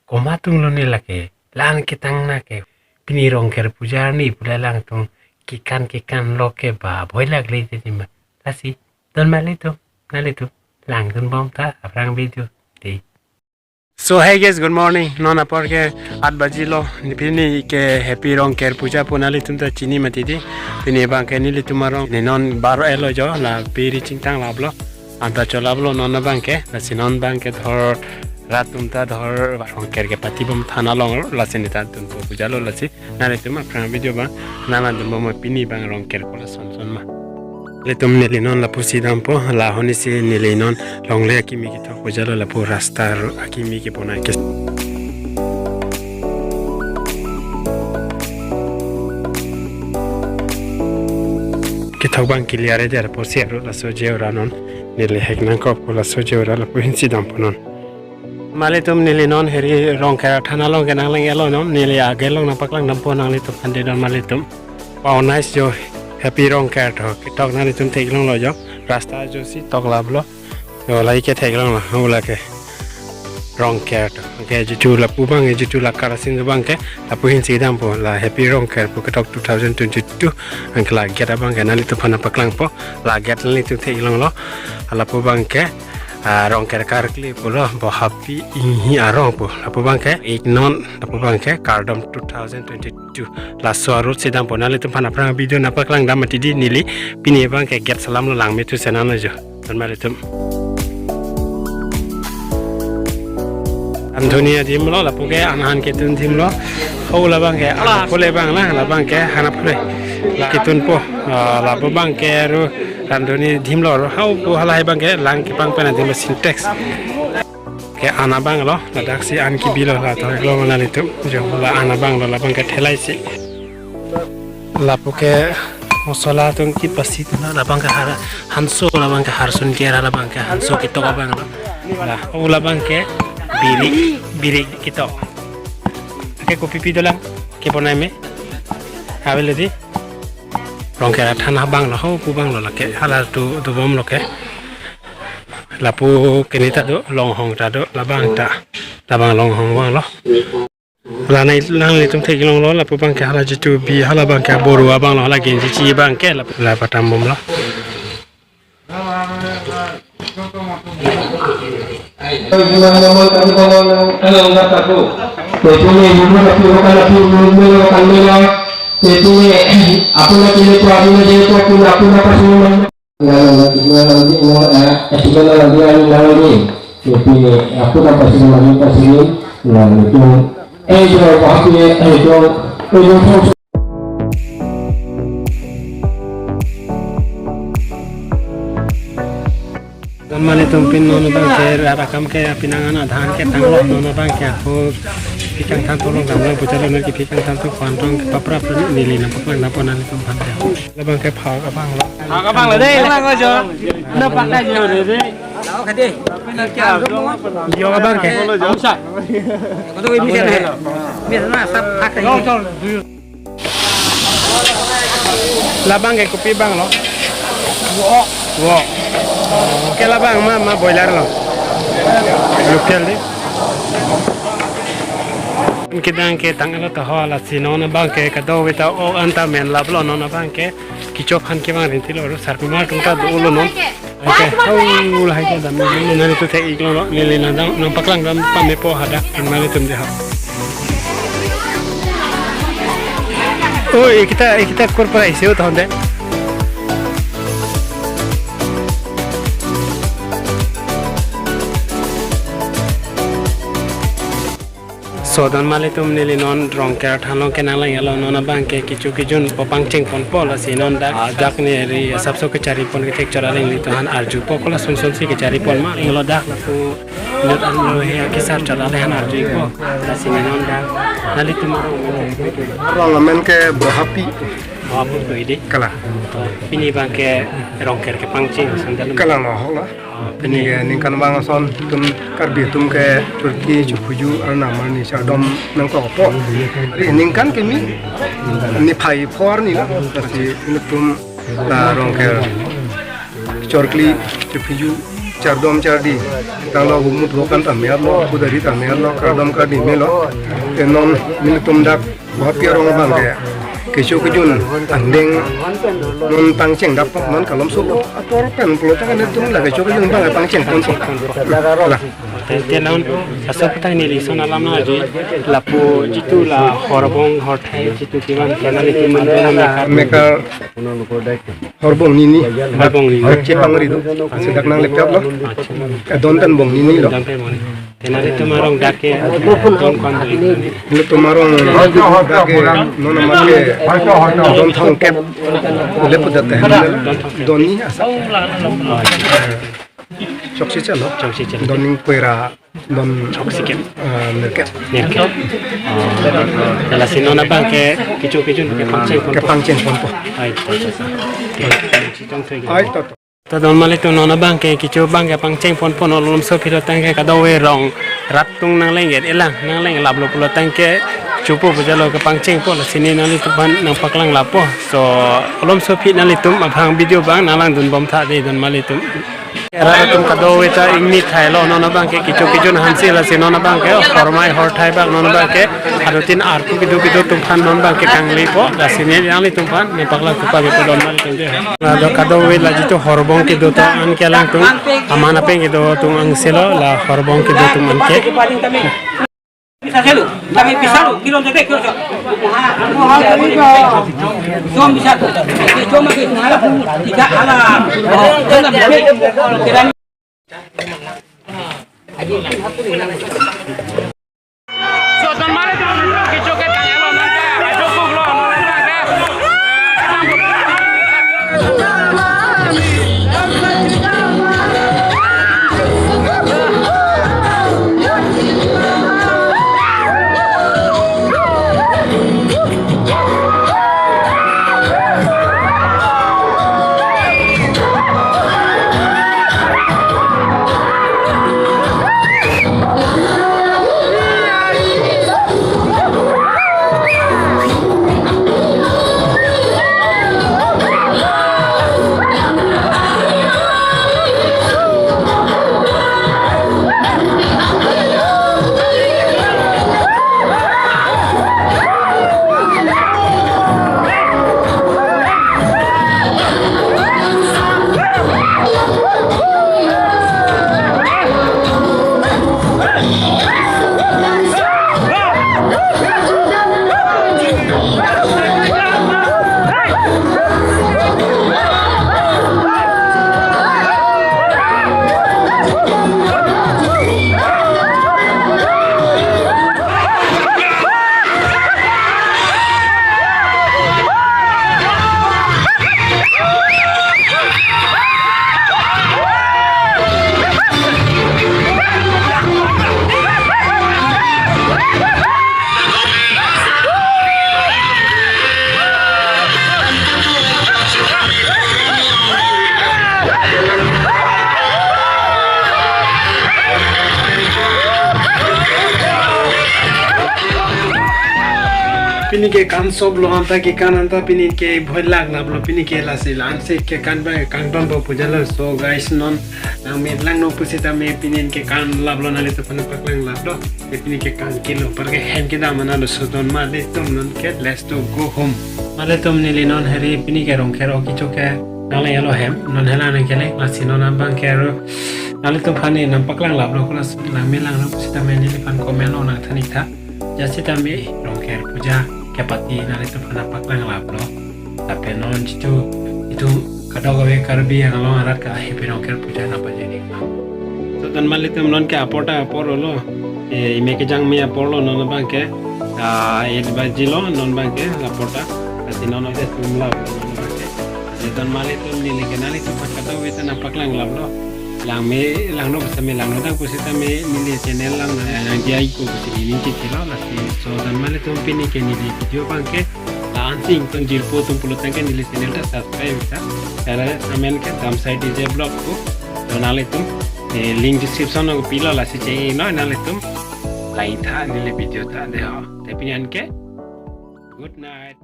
komatung lo nilake lang kitang na ke pinirong ker pujar ni pula lang tung kikan lo ke ba boy lagli ti ma tasi don malito nalito lang dun bom ta aprang video ti. So hey guys, good morning. Nona porque 8 baji lo pini ke happy rong ker puja punali tum ta chini mati di pini bang ke nili tumarong ni non baro elo jo la piri chingtang lablo anta cholablo nona bang ke la sinon bang ke dhor ratum ta dhor rong ker ke pati bom thana long la sinita tun puja lo la si nale tum aprang video ba nana dum bom pini bang rong ker ko la son son ma le tum nili non la pusi dampo la honi si nili non long le akimi ki to puja lo la pu rasta akimi ki pona ke thok bang kiliare der por siero la so jeura non nili heknan ko la so jeura la pu hinsi dampo non male tum nili non heri rong ka thana long ke nang lang elo non nili age long na paklang nampo nang li to pande don male tum wow nice jo happy rong ka tok na li tum thek long lo jo rasta jo si tok lablo yo lai ke thek long la hula ke rong ka ke ju la pu bang ju la karasin bang ke la pu hin si dam po la happy rong ka pu tok 2022 ang la get bang ke na li to phana paklang po la get li tum thek long lo la pu bang ke rong ker kar kli pulo bo happy hi arong po lapu bangke ignon lapu bangke kardom 2022 la suaru sedang ponali tu pana prang video napa klang dam di nili pini bangke get salam lo lang metu senana jo dan malitum Antonia dimlo lapu ke anahan ketun dimlo hau la bangke ala pole bang la bangke hanap pole la ketun po lapu bangke ru Randoni dimlo hau pu halai bang ke lang ki pang pena dim syntax ke ana bang lo la daksi an ki bilo la to lo mana litu jo la ana bang lo la bang ke thelai si la pu ke mosola tung ki pasi la bang ke har hanso la bang ke har sun ke la bang ke hanso ki to bang lo la hau la bang ke biri ki to ke kopi pi dolang ke ponai me avele di rong kera thana bang lo ho pu bang lo la ke hala tu bom lo ke la pu kenita do long hong ta do la bang long hong bang lo la nai lang le tum thek long lo la pu bang ke hala jitu bi hala bang ke boru bang lo hala gen ji bang ke la patam bom lo jadi aku nak pilih tuan dia tu aku nak pasal mana nanti jadi aku nak pasal mana itu itu mane tumpin nono bang ke rakam ke pinangan adhan ke tanglo nono bang ke aku pikang tanto long gamlo bujalo ner ki pikang tanto kwantong papra nili na papang na ponan tum phan de la bang ke phak abang lo dei la ngo jo na pak da jo de lao ka di na kya yo abang ke sa ko to bi sen he na sap hak ka la bang ke kopi bang lo wo ke la bang ma boiler lo local de kidang ke tangalo to hala sinona bang ke ka do wita o anta men lablo nona bang ke kichop han ke bang rintilo ro sarpima tungta do lo non ke au la haita dam ni nani to te iglo no ni na dang no paklang dam pa me po hada in mali tum de ha oi kita korporai seo to honde Sodan male tum nili non rong ke thalong ke nang lang elo non bang ke kichu kijun popang ching pon pol si non da dak ne ri sabso ke chari pon ke tek chara ling to han arju pokola sun si ke chari pon ma inglo dak la pu not an lo he ke sar chara le han arju ko si non da nali tum rong men ke happy apu to ide kala pini bang ke rong ke pang ching sandal kala no hola ini ning kan bang son tum karbi tum ke turki chupuju arna mani sa dom nang ko po ning kan ke mi ni phai for ni la si tum la rong ke chorkli chupuju chardom chardi talo gumut lokan ta me lo pudari ta me lo kardom kardi me lo non min tum dak bahut piarong bang ke kesu kejun andeng non pangceng dapat non kalom sulo atau pen pulau tangan itu lah kesu kejun bang pangceng pun lah Tenaun asap tang nili sona lama aja lapu jitu la horbong hortai jitu kiwan kenal itu mana mereka horbong nini cepang itu sedak nang laptop lo don tan bong nini lo kenal itu marong dake don kandri itu marong dake nona make don thongkep leput date doni asap Choksi chalo, doning pera don choksi kem, nerket. Kalau sinona bang ke kicu ke pangceng pun. Ay, toto. Tadon malit tu nona bang ke kicu bang ke pangceng pun olom so pilo tangke kadawe rong ratung nang lengget elang lablo pulo tangke cupu bujalo ke pangceng pun sini nali tu ban nang paklang lapo so olom so pit nali tum abang video bang nalang dun bom thade don malitum Era tum kado weta ingni thailo nona bang ke kicu hansi la sino na bang ke formai hor thai bang nona bang ke adotin arku kidu tum phan non bang ke tangli po la sini yang tum phan ne pakla kupa ke don mali tum je na do kado we la jitu horbong ke do ta an ke lang tum amana pe ke do tum ang selo la horbong ke do tum an ke Bisa selu, kami bisa lu, kilo jadi kilo. Cuma bisa tuh, cuma kita tidak alam. Jangan kira. Soalnya mana tu kita ke tanya lo nanti, ada cukup lo Pini ke kan sob lo anta ke kan anta pini ke bhoi lag na blo pini ke la se lan se ke kan ba kan don bo pujala so guys non na me lang no pusita me pini ke kan lablo na le to pan pak lang lablo e pini ke kan kilo par ke hen ke da mana lo so don ma le tum non ke let's to go home male tum ni le non heri pini ke rong khero ki choke na le yalo hem non hela na ke le la sino na bang ke ro na le to phane nam pak lang lablo ko la me lang no pusita me ni le pan ko me lo na thani tha jasita me rong kher puja kepati nari tu pernah paklang lablo tapi non itu kadang gawe karbi yang lo arat ka hipinoker puja napa jadi so dan malitum non ke apota aporo lo ime ke jang mi apolo non bang ke el bajilo non bang ke lapota asi non ade tumla non bang ke dan malitum ni le nali tu pakata we tan paklang lablo lang no besame lang no tang pusita me nili channel lang nang dia iko kusi link kilo lasi so dan male tum pini ke nili video bangke la anting tung jirpo tum pulo tangke nili channel ta subscribe ta kara amen ke dam side dj blog ko donale tum link description ko pila lasi chei no nale tum lain tha nili video ta de ho te pinian ke good night.